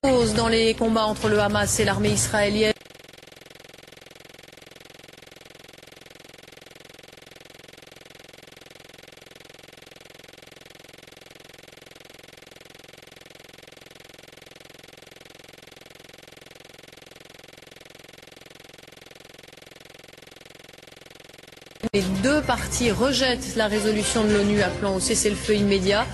Dans les combats entre le Hamas et l'armée israélienne. Les deux parties rejettent la résolution de l'ONU appelant au cessez-le-feu immédiat.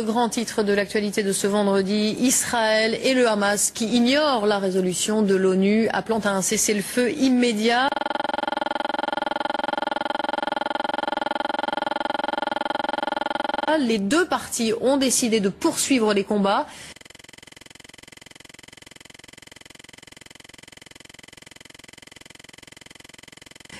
Grand titre de l'actualité de ce vendredi, Israël et le Hamas qui ignorent la résolution de l'ONU appelant à un cessez-le-feu immédiat. Les deux parties ont décidé de poursuivre les combats.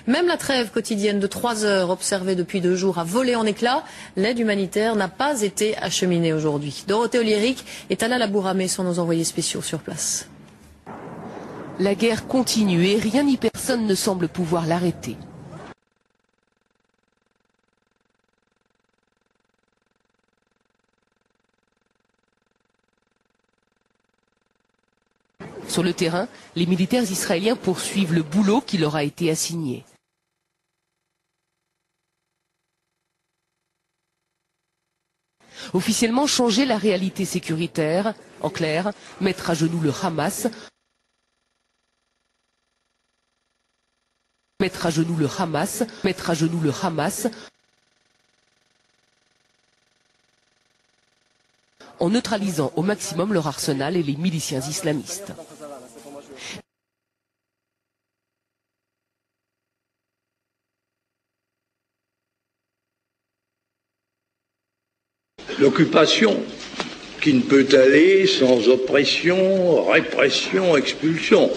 Même la trêve quotidienne de 3 heures observée depuis 2 jours a volé en éclats. L'aide humanitaire n'a pas été acheminée aujourd'hui. Dorothée Oliéric et Talal Abouramé sont nos envoyés spéciaux sur place. La guerre continue et rien ni personne ne semble pouvoir l'arrêter. Sur le terrain, les militaires israéliens poursuivent le boulot qui leur a été assigné. Officiellement changer la réalité sécuritaire, en clair, mettre à genoux le Hamas, mettre à genoux le Hamas, mettre à genoux le Hamas, en neutralisant au maximum leur arsenal et les miliciens islamistes. L'occupation qui ne peut aller sans oppression, répression, expulsion.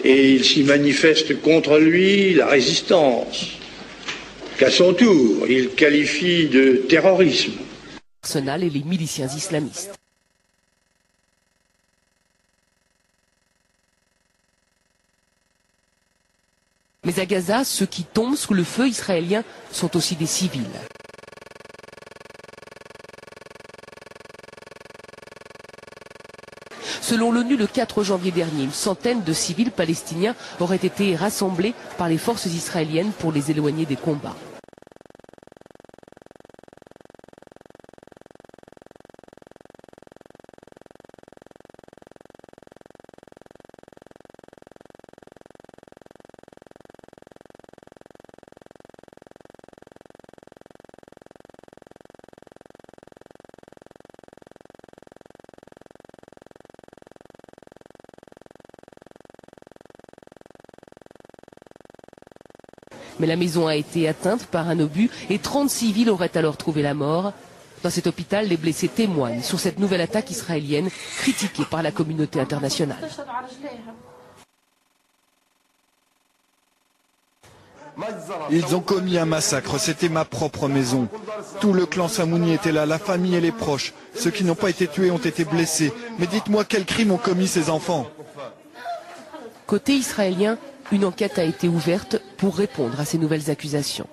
Et il s'y manifeste contre lui la résistance, qu'à son tour, il qualifie de terrorisme. Arsenal et les miliciens islamistes. Mais à Gaza, ceux qui tombent sous le feu israélien sont aussi des civils. Selon l'ONU, le 4 janvier dernier, une centaine de civils palestiniens auraient été rassemblés par les forces israéliennes pour les éloigner des combats. Mais la maison a été atteinte par un obus et 30 civils auraient alors trouvé la mort. Dans cet hôpital, les blessés témoignent sur cette nouvelle attaque israélienne critiquée par la communauté internationale. Ils ont commis un massacre, c'était ma propre maison. Tout le clan Samouni était là, la famille et les proches. Ceux qui n'ont pas été tués ont été blessés. Mais dites-moi quels crimes ont commis ces enfants? Côté israélien, une enquête a été ouverte pour répondre à ces nouvelles accusations.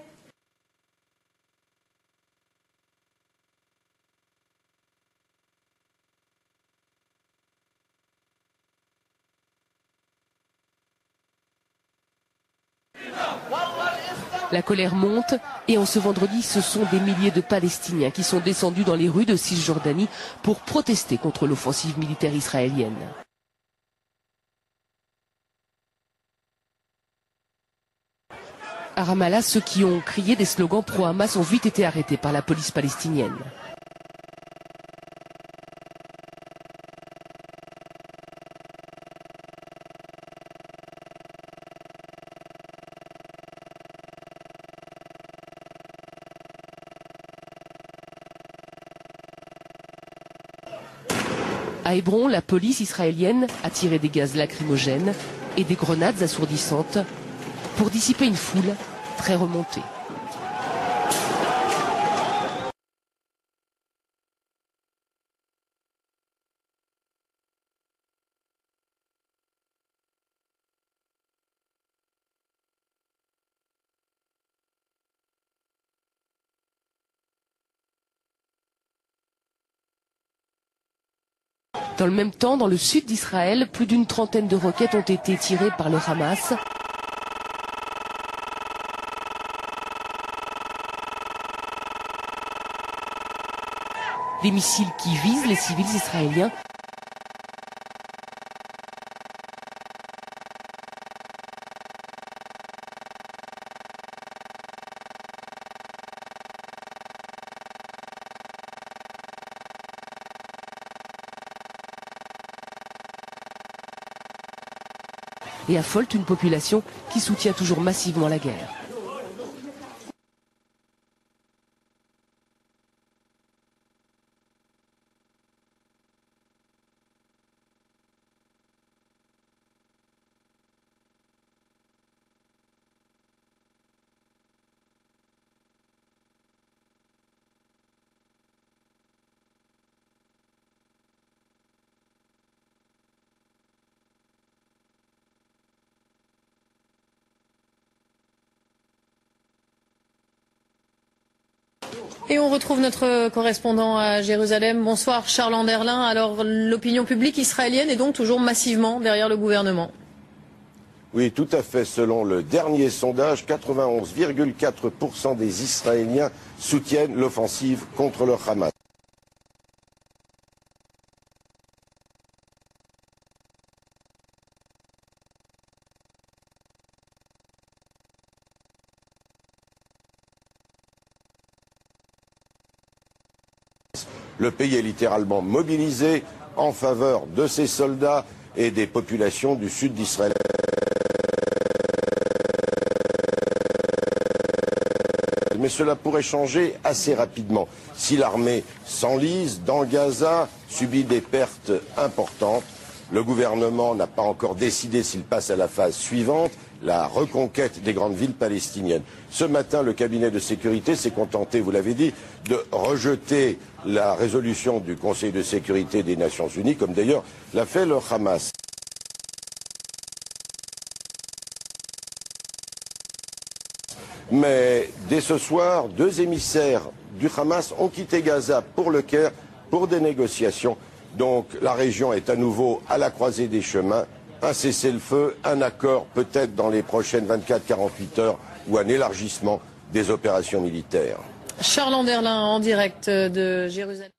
La colère monte et en ce vendredi, ce sont des milliers de Palestiniens qui sont descendus dans les rues de Cisjordanie pour protester contre l'offensive militaire israélienne. À Ramallah, ceux qui ont crié des slogans pro-Hamas ont vite été arrêtés par la police palestinienne. À Hébron, la police israélienne a tiré des gaz lacrymogènes et des grenades assourdissantes pour dissiper une foule très remontée. Dans le même temps, dans le sud d'Israël, plus d'une trentaine de roquettes ont été tirées par le Hamas. Des missiles qui visent les civils israéliens. Et affolent une population qui soutient toujours massivement la guerre. Et on retrouve notre correspondant à Jérusalem. Bonsoir Charles Anderlin. Alors l'opinion publique israélienne est donc toujours massivement derrière le gouvernement. Oui, tout à fait. Selon le dernier sondage, 91,4% des Israéliens soutiennent l'offensive contre le Hamas. Le pays est littéralement mobilisé en faveur de ces soldats et des populations du sud d'Israël. Mais cela pourrait changer assez rapidement. Si l'armée s'enlise dans Gaza, subit des pertes importantes, le gouvernement n'a pas encore décidé s'il passe à la phase suivante, la reconquête des grandes villes palestiniennes. Ce matin, le cabinet de sécurité s'est contenté, vous l'avez dit, de rejeter la résolution du Conseil de sécurité des Nations Unies, comme d'ailleurs l'a fait le Hamas. Mais dès ce soir, 2 émissaires du Hamas ont quitté Gaza pour le Caire pour des négociations. Donc la région est à nouveau à la croisée des chemins. Un cessez-le-feu, un accord peut-être dans les prochaines 24-48 heures ou un élargissement des opérations militaires. Charles Anderlin en direct de Jérusalem.